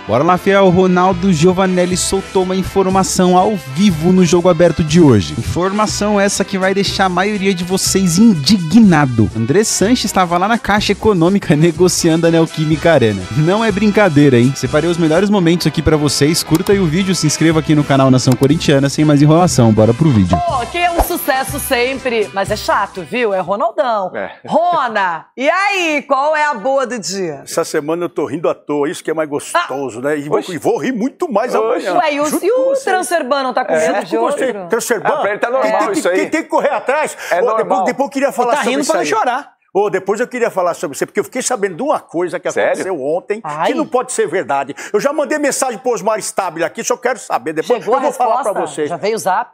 Bora lá, fiel. O Ronaldo Giovanelli soltou uma informação ao vivo no Jogo Aberto de hoje. Informação essa que vai deixar a maioria de vocês indignado. André Sanches estava lá na Caixa Econômica negociando a Neoquímica Arena. Não é brincadeira, hein? Separei os melhores momentos aqui pra vocês. Curta aí o vídeo, se inscreva aqui no canal Nação Corintiana. Sem mais enrolação, bora pro vídeo. Pô, que é um sucesso sempre, mas é chato, viu? É Ronaldão. Rona, e aí, qual é a boa do dia? Essa semana eu tô rindo à toa, isso que é mais gostoso, né? E vou rir muito mais amanhã. Ué, e o Transferban não tá com medo de outro? Transferban? Pra ele tá normal isso aí. Tem que correr atrás. É normal. Depois eu queria falar sobre isso. Tá rindo pra não chorar. Depois eu queria falar sobre você, porque eu fiquei sabendo de uma coisa que aconteceu ontem, que não pode ser verdade. Eu já mandei mensagem pro Osmar Stabile aqui, só quero saber. Depois Chegou eu vou falar pra vocês. Já veio o zap?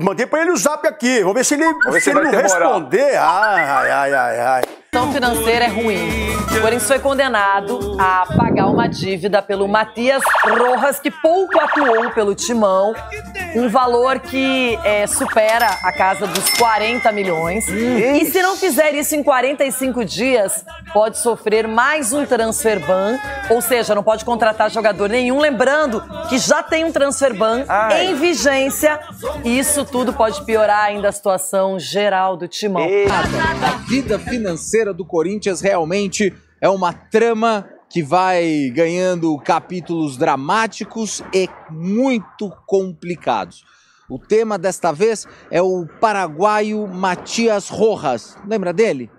Mandei pra ele o zap aqui. Vamos ver se ele não responder. Ai. A situação financeira é ruim. O Corinthians foi condenado a pagar uma dívida pelo Matias Rojas, que pouco atuou pelo Timão. Um valor que supera a casa dos 40 milhões. E se não fizer isso em 45 dias, pode sofrer mais um transferban. Ou seja, não pode contratar jogador nenhum. Lembrando que já tem um transferban em vigência. E isso tudo pode piorar ainda a situação geral do Timão. A vida financeira do Corinthians realmente é uma trama que vai ganhando capítulos dramáticos e muito complicados. O tema desta vez é o paraguaio Matias Rojas. Lembra dele?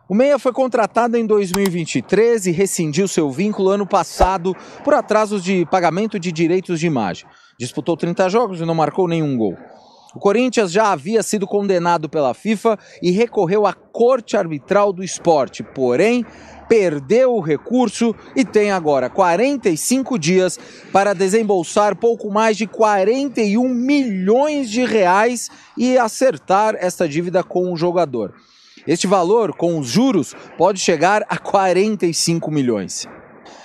O meia foi contratado em 2023 e rescindiu seu vínculo ano passado por atrasos de pagamento de direitos de imagem. Disputou 30 jogos e não marcou nenhum gol. O Corinthians já havia sido condenado pela FIFA e recorreu à Corte Arbitral do Esporte, porém perdeu o recurso e tem agora 45 dias para desembolsar pouco mais de 41 milhões de reais e acertar esta dívida com o jogador. Este valor, com os juros, pode chegar a 45 milhões.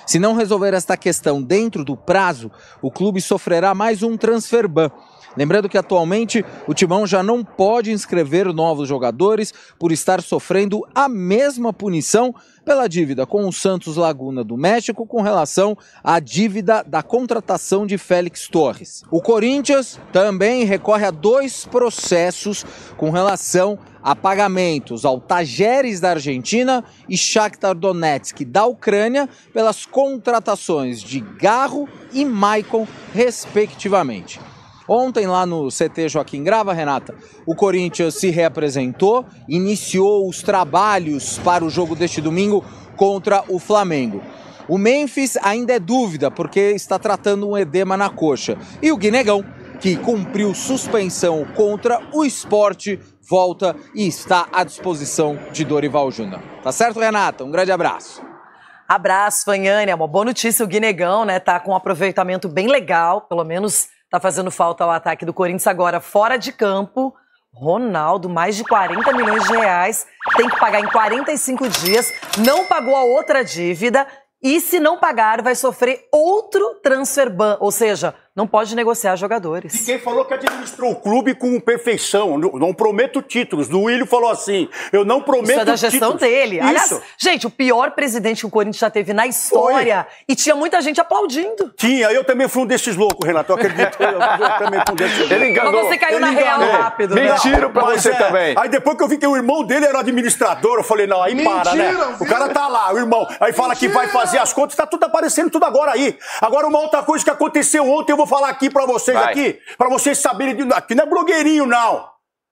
Se não resolver esta questão dentro do prazo, o clube sofrerá mais um transferban. Lembrando que atualmente o Timão já não pode inscrever novos jogadores por estar sofrendo a mesma punição pela dívida com o Santos Laguna do México com relação à dívida da contratação de Félix Torres. O Corinthians também recorre a 2 processos com relação a pagamentos ao Tajeres da Argentina e Shakhtar Donetsk da Ucrânia pelas contratações de Garro e Maicon, respectivamente. Ontem, lá no CT Joaquim Grava, Renata, o Corinthians se reapresentou, iniciou os trabalhos para o jogo deste domingo contra o Flamengo. O Memphis ainda é dúvida, porque está tratando um edema na coxa. E o Guinegão, que cumpriu suspensão contra o Sport, volta e está à disposição de Dorival Júnior. Tá certo, Renata? Um grande abraço. Abraço, Fanhane. É uma boa notícia, o Guinegão, né? Tá com um aproveitamento bem legal, pelo menos tá fazendo falta ao ataque do Corinthians agora fora de campo. Ronaldo, mais de 40 milhões de reais, tem que pagar em 45 dias, não pagou a outra dívida e se não pagar vai sofrer outro transferban, ou seja, não pode negociar jogadores. E quem falou que administrou o clube com perfeição, não prometo títulos. O Willio falou assim, eu não prometo títulos. Isso é da gestão dele. Isso. Aliás, gente, o pior presidente que o Corinthians já teve na história. E tinha muita gente aplaudindo. Tinha, eu também fui um desses loucos, Renato, eu acredito. Eu também fui um desses loucos. Ele enganou. Mas você caiu na real rápido. Mentira pra você também. Aí depois que eu vi que o irmão dele era administrador, eu falei, não, aí para, né? O cara tá lá, o irmão. Aí fala que vai fazer as contas, tá tudo aparecendo tudo agora aí. Agora uma outra coisa que aconteceu ontem, eu vou falar aqui pra vocês pra vocês saberem, aqui não é blogueirinho, não.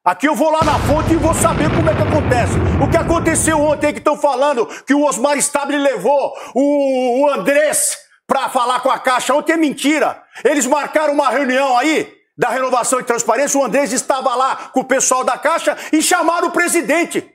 Aqui eu vou lá na fonte e vou saber como é que acontece. O que aconteceu ontem que estão falando que o Osmar Stabile levou o Andrés pra falar com a Caixa. Ontem é mentira. Eles marcaram uma reunião aí da renovação e transparência, o Andrés estava lá com o pessoal da Caixa e chamaram o presidente.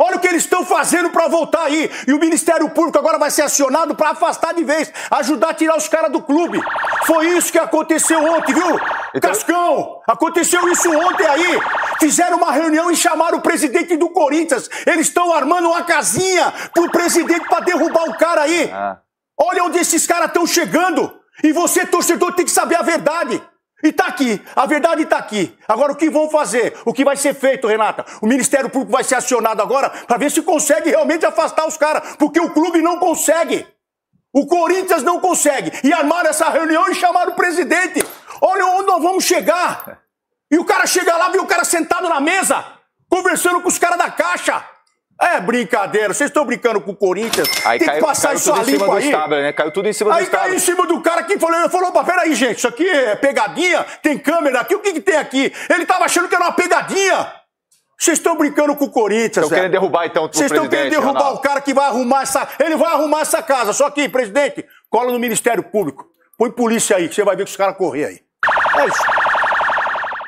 Olha o que eles estão fazendo para voltar aí. E o Ministério Público agora vai ser acionado para afastar de vez, ajudar a tirar os caras do clube. Foi isso que aconteceu ontem, viu? Então... Cascão, aconteceu isso ontem aí. Fizeram uma reunião e chamaram o presidente do Corinthians. Eles estão armando uma casinha pro presidente para derrubar o cara aí. Olha onde esses caras estão chegando. E você, torcedor, tem que saber a verdade. E tá aqui, a verdade tá aqui. Agora o que vão fazer? O que vai ser feito, Renata? O Ministério Público vai ser acionado agora para ver se consegue realmente afastar os caras, porque o clube não consegue. O Corinthians não consegue. E armaram essa reunião e chamaram o presidente. Olha onde nós vamos chegar. E o cara chega lá, vê o cara sentado na mesa, conversando com os caras da Caixa. É brincadeira, vocês estão brincando com o Corinthians. Aí tem que passar isso a limpo aí. Né? Caiu tudo em cima do Aí Stabler. caiu em cima do cara que falou, opa, peraí, gente, isso aqui é pegadinha, tem câmera aqui, o que tem aqui? Ele tava achando que era uma pegadinha. Vocês estão brincando com o Corinthians, Estão querendo derrubar, então, o presidente. Vocês estão querendo derrubar Ronaldo. o cara que vai arrumar essa... Ele vai arrumar essa casa. Só que, presidente, cola no Ministério Público. Põe polícia aí, que você vai ver que os caras correr aí. É isso.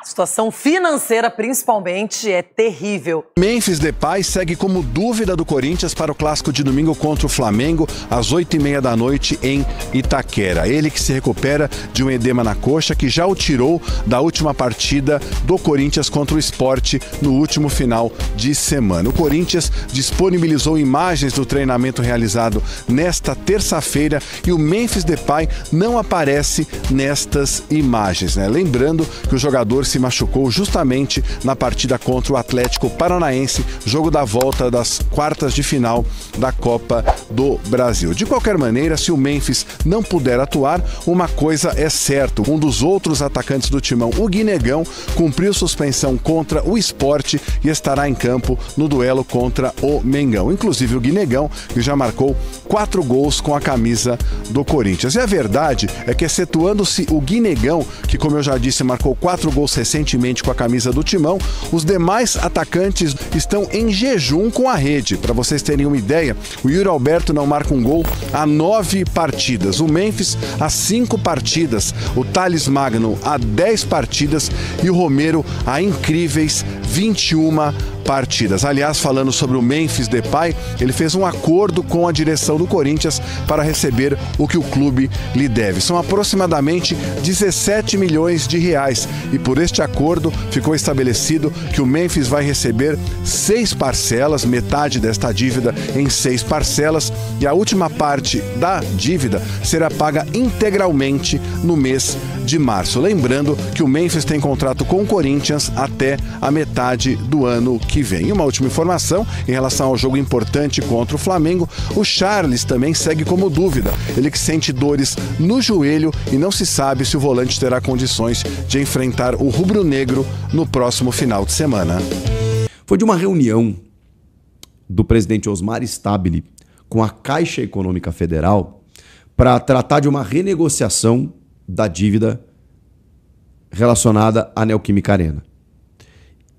A situação financeira, principalmente, é terrível. Memphis Depay segue como dúvida do Corinthians para o clássico de domingo contra o Flamengo, às 8h30 da noite em Itaquera. Ele que se recupera de um edema na coxa que já o tirou da última partida do Corinthians contra o Sport no último final de semana. O Corinthians disponibilizou imagens do treinamento realizado nesta terça-feira e o Memphis Depay não aparece nestas imagens, né? Lembrando que o jogador se machucou justamente na partida contra o Atlético Paranaense, jogo da volta das quartas de final da Copa do Brasil. De qualquer maneira, se o Memphis não puder atuar, uma coisa é certa: um dos outros atacantes do timão, o Guinegão, cumpriu suspensão contra o Sport e estará em campo no duelo contra o Mengão. Inclusive o Guinegão, que já marcou 4 gols com a camisa do Corinthians. E a verdade é que, excetuando-se o Guinegão, que, como eu já disse, marcou 4 gols recentemente com a camisa do timão, os demais atacantes estão em jejum com a rede. Para vocês terem uma ideia, o Yuri Alberto não marca um gol há 9 partidas, o Memphis há 5 partidas, o Thales Magno há 10 partidas e o Romero há incríveis 21 partidas. Aliás, falando sobre o Memphis Depay, ele fez um acordo com a direção do Corinthians para receber o que o clube lhe deve. São aproximadamente 17 milhões de reais e por este acordo ficou estabelecido que o Memphis vai receber 6 parcelas, metade desta dívida em 6 parcelas, e a última parte da dívida será paga integralmente no mês de março. Lembrando que o Memphis tem contrato com o Corinthians até a metade do ano que vem. E uma última informação em relação ao jogo importante contra o Flamengo: o Charles também segue como dúvida. Ele que sente dores no joelho e não se sabe se o volante terá condições de enfrentar o rubro-negro no próximo final de semana. Foi de uma reunião do presidente Osmar Stabile com a Caixa Econômica Federal para tratar de uma renegociação da dívida relacionada à Neoquímica Arena.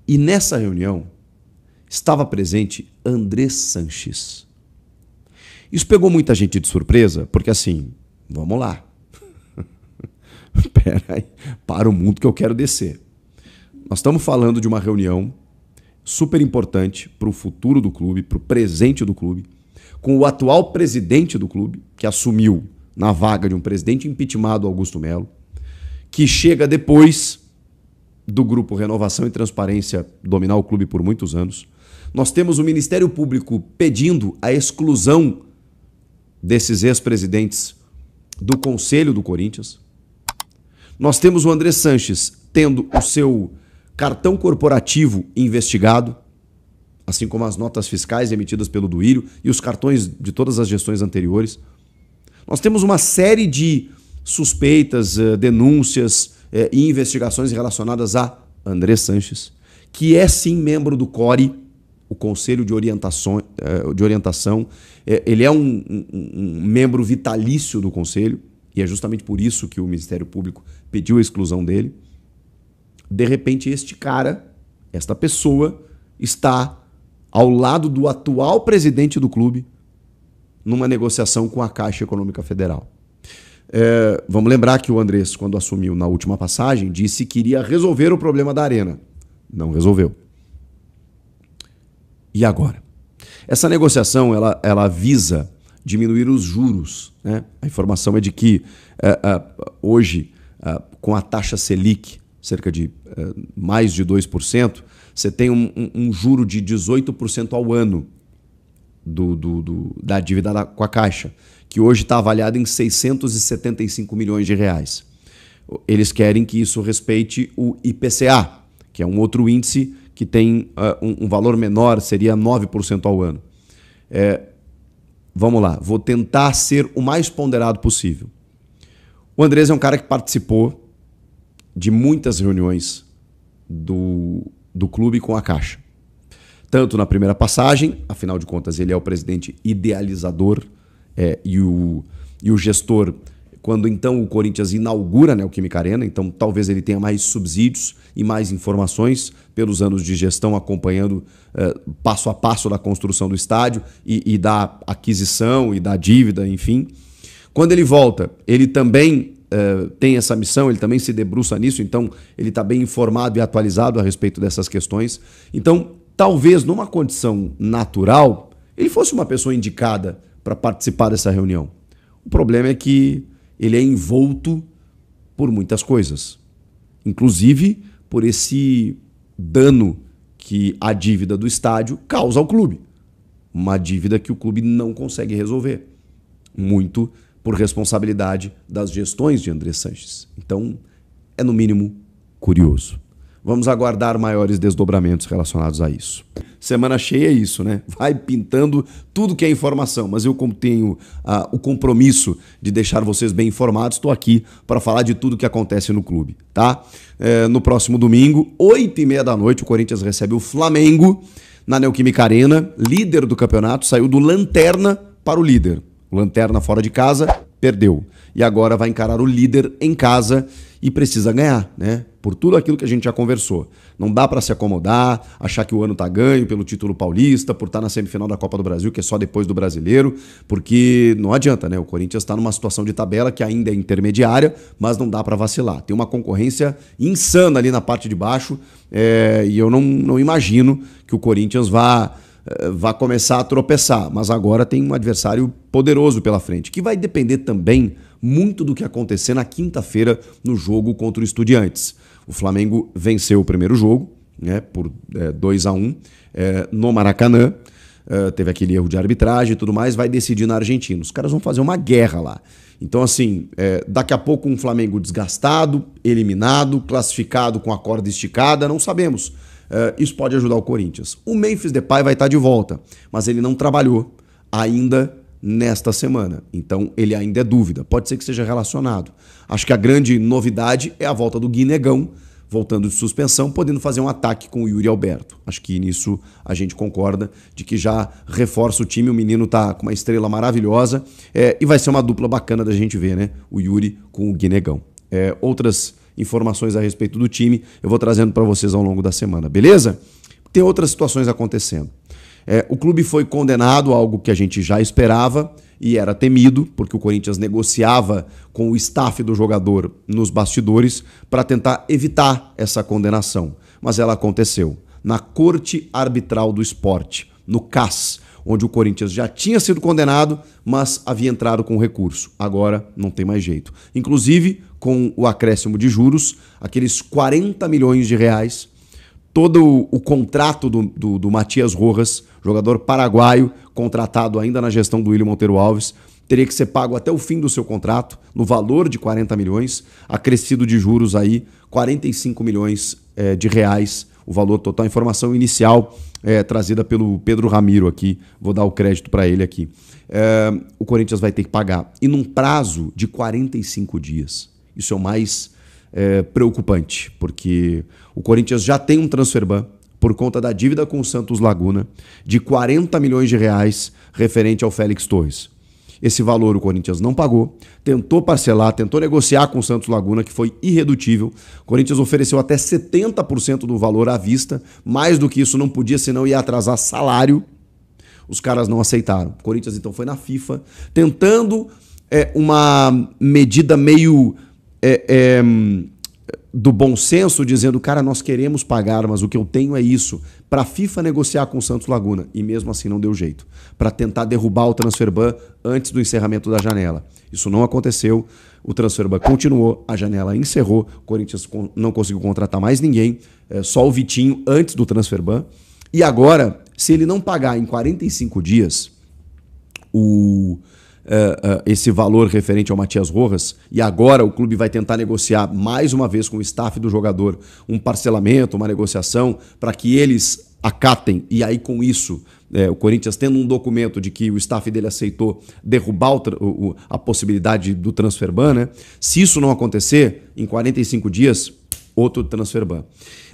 E nessa reunião estava presente Andrés Sanches. Isso pegou muita gente de surpresa, porque assim, vamos lá. Peraí, para o mundo que eu quero descer. Nós estamos falando de uma reunião super importante para o futuro do clube, para o presente do clube, com o atual presidente do clube, que assumiu na vaga de um presidente impeachmentado, Augusto Melo, que chega depois do grupo Renovação e Transparência dominar o clube por muitos anos. Nós temos o Ministério Público pedindo a exclusão desses ex-presidentes do Conselho do Corinthians. Nós temos o Andrés Sanches tendo o seu cartão corporativo investigado, assim como as notas fiscais emitidas pelo Duírio e os cartões de todas as gestões anteriores. Nós temos uma série de suspeitas, denúncias e investigações relacionadas a Andrés Sanches, que é sim membro do CORE, o Conselho de Orientação. Ele é um membro vitalício do Conselho, e é justamente por isso que o Ministério Público pediu a exclusão dele. De repente, este cara, esta pessoa, está ao lado do atual presidente do clube numa negociação com a Caixa Econômica Federal. Vamos lembrar que o Andrés, quando assumiu na última passagem, disse que iria resolver o problema da Arena. Não resolveu. E agora? Essa negociação ela visa diminuir os juros, né? A informação é de que hoje, com a taxa Selic, cerca de mais de 2%, você tem um juro de 18% ao ano da dívida com a Caixa, que hoje está avaliada em 675 milhões de reais. Eles querem que isso respeite o IPCA, que é um outro índice que tem um valor menor, seria 9% ao ano. vamos lá, vou tentar ser o mais ponderado possível. O Andrés é um cara que participou de muitas reuniões do clube com a Caixa. Tanto na primeira passagem, afinal de contas ele é o presidente idealizador e o gestor, quando então o Corinthians inaugura a Neoquímica Arena, então talvez ele tenha mais subsídios e mais informações pelos anos de gestão, acompanhando passo a passo da construção do estádio e da aquisição e da dívida, enfim. Quando ele volta, ele também tem essa missão, ele também se debruça nisso, então ele está bem informado e atualizado a respeito dessas questões. Então, talvez numa condição natural, ele fosse uma pessoa indicada para participar dessa reunião. O problema é que ele é envolto por muitas coisas, inclusive por esse dano que a dívida do estádio causa ao clube. Uma dívida que o clube não consegue resolver, muito por responsabilidade das gestões de Andrés Sanches. Então, é no mínimo curioso. Vamos aguardar maiores desdobramentos relacionados a isso. Semana cheia é isso, né? Vai pintando tudo que é informação, mas eu, como tenho o compromisso de deixar vocês bem informados, estou aqui para falar de tudo que acontece no clube, tá? No próximo domingo, 8h30 da noite, o Corinthians recebe o Flamengo na Neoquímica Arena, líder do campeonato, saiu do lanterna para o líder. O lanterna fora de casa, perdeu. E agora vai encarar o líder em casa e precisa ganhar, né? Por tudo aquilo que a gente já conversou. Não dá para se acomodar, achar que o ano tá ganho pelo título paulista, por estar na semifinal da Copa do Brasil, que é só depois do Brasileiro, porque não adianta, né? O Corinthians está numa situação de tabela que ainda é intermediária, mas não dá para vacilar. Tem uma concorrência insana ali na parte de baixo, e eu não imagino que o Corinthians vá começar a tropeçar, mas agora tem um adversário poderoso pela frente, que vai depender também muito do que acontecer na quinta-feira no jogo contra o Estudiantes. O Flamengo venceu o primeiro jogo, né, por 2-1 no Maracanã, teve aquele erro de arbitragem e tudo mais, vai decidir na Argentina. Os caras vão fazer uma guerra lá. Então, assim, daqui a pouco um Flamengo desgastado, eliminado, classificado com a corda esticada, não sabemos. Isso pode ajudar o Corinthians. O Memphis Depay vai estar de volta, mas ele não trabalhou ainda nesta semana. Então ele ainda é dúvida. Pode ser que seja relacionado. Acho que a grande novidade é a volta do Guinegão, voltando de suspensão, podendo fazer um ataque com o Yuri Alberto. Acho que nisso a gente concorda, de que já reforça o time. O menino tá com uma estrela maravilhosa e vai ser uma dupla bacana da gente ver, né? O Yuri com o Guinegão. Outras informações a respeito do time eu vou trazendo para vocês ao longo da semana, beleza? Tem outras situações acontecendo. O clube foi condenado a algo que a gente já esperava e era temido, porque o Corinthians negociava com o staff do jogador nos bastidores para tentar evitar essa condenação. Mas ela aconteceu na Corte Arbitral do Esporte, no CAS, onde o Corinthians já tinha sido condenado, mas havia entrado com recurso. Agora não tem mais jeito. Inclusive, com o acréscimo de juros, aqueles 40 milhões de reais, todo o contrato do Matias Rojas, jogador paraguaio, contratado ainda na gestão do Willian Monteiro Alves, teria que ser pago até o fim do seu contrato, no valor de 40 milhões, acrescido de juros aí, 45 milhões de reais, o valor total. Informação inicial trazida pelo Pedro Ramiro aqui, vou dar o crédito para ele aqui. O Corinthians vai ter que pagar, e num prazo de 45 dias. Isso é o mais preocupante, porque o Corinthians já tem um transferban por conta da dívida com o Santos Laguna de 40 milhões de reais referente ao Félix Torres. Esse valor o Corinthians não pagou, tentou parcelar, tentou negociar com o Santos Laguna, que foi irredutível. O Corinthians ofereceu até 70% do valor à vista, mais do que isso não podia, senão ia atrasar salário. Os caras não aceitaram. O Corinthians então foi na FIFA, tentando uma medida meio do bom senso, dizendo, cara, nós queremos pagar, mas o que eu tenho é isso, para a FIFA negociar com o Santos Laguna, e mesmo assim não deu jeito, para tentar derrubar o transferban antes do encerramento da janela. Isso não aconteceu, o transferban continuou, a janela encerrou, o Corinthians não conseguiu contratar mais ninguém, só o Vitinho antes do transferban, e agora, se ele não pagar em 45 dias esse valor referente ao Matias Rojas, e agora o clube vai tentar negociar mais uma vez com o staff do jogador um parcelamento, uma negociação, para que eles acatem, e aí com isso, o Corinthians tendo um documento de que o staff dele aceitou derrubar a possibilidade do transfer ban, né? Se isso não acontecer, em 45 dias, outro transfer ban.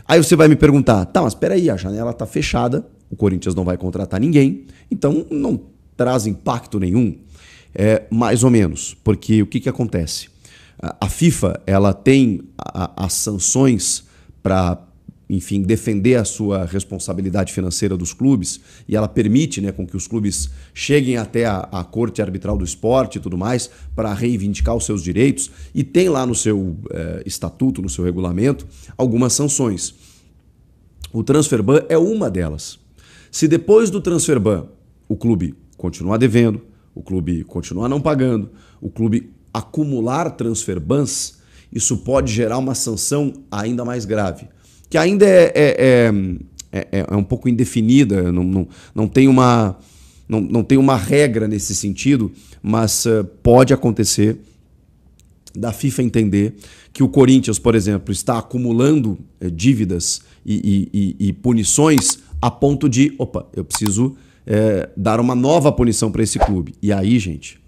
Aí você vai me perguntar, tá, mas peraí, a janela tá fechada, o Corinthians não vai contratar ninguém, então não traz impacto nenhum. Mais ou menos, porque o que acontece? A FIFA, ela tem as sanções para, enfim, defender a sua responsabilidade financeira dos clubes, e ela permite, né, com que os clubes cheguem até a Corte Arbitral do Esporte e tudo mais para reivindicar os seus direitos, e tem lá no seu estatuto, no seu regulamento, algumas sanções. O transfer ban é uma delas. Se depois do transfer ban o clube continuar devendo, o clube continuar não pagando, o clube acumular transfer bans, isso pode gerar uma sanção ainda mais grave, que ainda é um pouco indefinida, não tem uma regra nesse sentido, mas pode acontecer da FIFA entender que o Corinthians, por exemplo, está acumulando dívidas e punições a ponto de, eu preciso dar uma nova punição para esse clube. E aí, gente,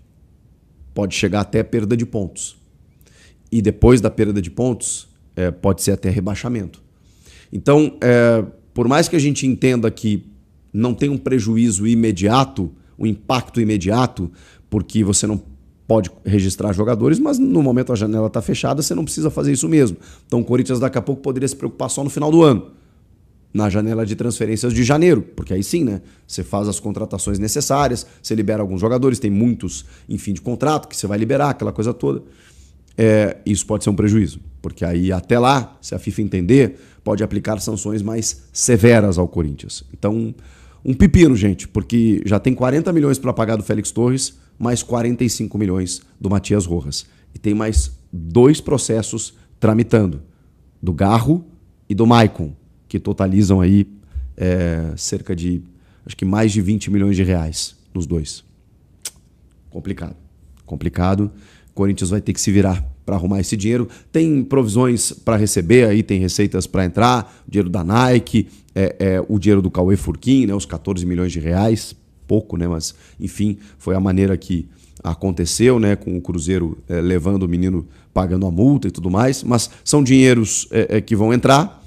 pode chegar até perda de pontos. E depois da perda de pontos, pode ser até rebaixamento. Então, por mais que a gente entenda que não tem um prejuízo imediato, um impacto imediato, porque você não pode registrar jogadores, mas no momento a janela está fechada, você não precisa fazer isso mesmo. Então o Corinthians daqui a pouco poderia se preocupar só no final do ano, na janela de transferências de janeiro, porque aí sim, né? Você faz as contratações necessárias, você libera alguns jogadores, tem muitos em fim de contrato que você vai liberar, aquela coisa toda. Isso pode ser um prejuízo, porque aí até lá, se a FIFA entender, pode aplicar sanções mais severas ao Corinthians. Então, um pepino, gente, porque já tem 40 milhões para pagar do Félix Torres, mais 45 milhões do Matias Rojas. E tem mais 2 processos tramitando, do Garro e do Maicon, que totalizam aí cerca de, acho que mais de 20 milhões de reais nos 2. Complicado. Complicado. O Corinthians vai ter que se virar para arrumar esse dinheiro. Tem provisões para receber, aí tem receitas para entrar, o dinheiro da Nike, o dinheiro do Cauê Furquim, né, os 14 milhões de reais, pouco, né, mas enfim, foi a maneira que aconteceu, né, com o Cruzeiro levando o menino, pagando a multa e tudo mais, mas são dinheiros que vão entrar,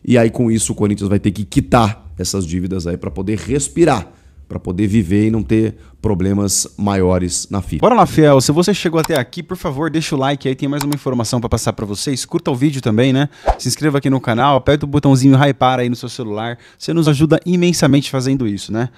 e aí com isso o Corinthians vai ter que quitar essas dívidas aí para poder respirar, para poder viver e não ter problemas maiores na FIFA. Bora lá, fiel. Se você chegou até aqui, por favor, deixa o like aí, tem mais uma informação para passar para vocês. Curta o vídeo também, né? Se inscreva aqui no canal, aperta o botãozinho hypar aí no seu celular. Você nos ajuda imensamente fazendo isso, né?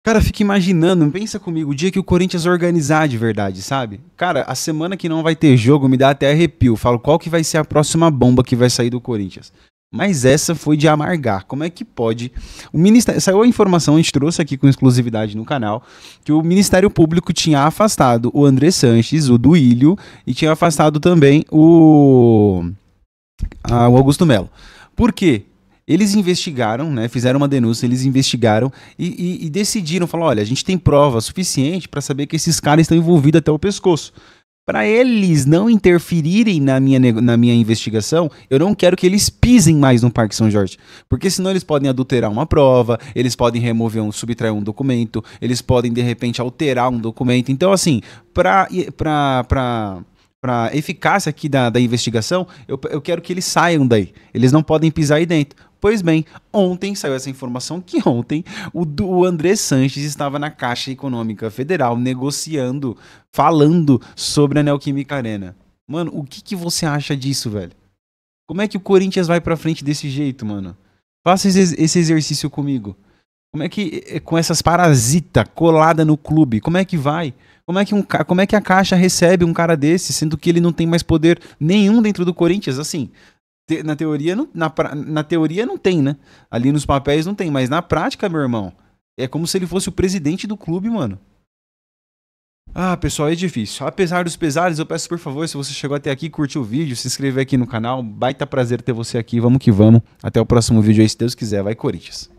Cara, fica imaginando, pensa comigo, o dia que o Corinthians organizar de verdade, sabe? Cara, a semana que não vai ter jogo me dá até arrepio. Falo, qual que vai ser a próxima bomba que vai sair do Corinthians? Mas essa foi de amargar. Como é que pode? O Ministério, saiu a informação, a gente trouxe aqui com exclusividade no canal, que o Ministério Público tinha afastado o André Sanches, o Duílio, e tinha afastado também o Augusto Melo. Por quê? Eles investigaram, né? Fizeram uma denúncia, eles investigaram e decidiram, falaram, olha, a gente tem prova suficiente para saber que esses caras estão envolvidos até o pescoço. Para eles não interferirem na minha investigação, eu não quero que eles pisem mais no Parque São Jorge. Porque senão eles podem adulterar uma prova, eles podem subtrair um documento, eles podem, de repente, alterar um documento. Então, assim, para eficácia aqui da investigação, eu quero que eles saiam daí. Eles não podem pisar aí dentro. Pois bem, ontem saiu essa informação que ontem o André Sanches estava na Caixa Econômica Federal negociando, falando sobre a Neoquímica Arena. Mano, o que você acha disso, velho? Como é que o Corinthians vai pra frente desse jeito, mano? Faça esse exercício comigo. Como é que, com essas parasitas coladas no clube, como é que vai? Como é que a Caixa recebe um cara desse, sendo que ele não tem mais poder nenhum dentro do Corinthians? Assim, na teoria não tem, né? Ali nos papéis não tem, mas na prática, meu irmão, é como se ele fosse o presidente do clube, mano. Ah, pessoal, é difícil. Apesar dos pesares, eu peço por favor, se você chegou até aqui, curtiu o vídeo, se inscrever aqui no canal. Baita prazer ter você aqui. Vamos que vamos. Até o próximo vídeo aí, se Deus quiser. Vai, Corinthians.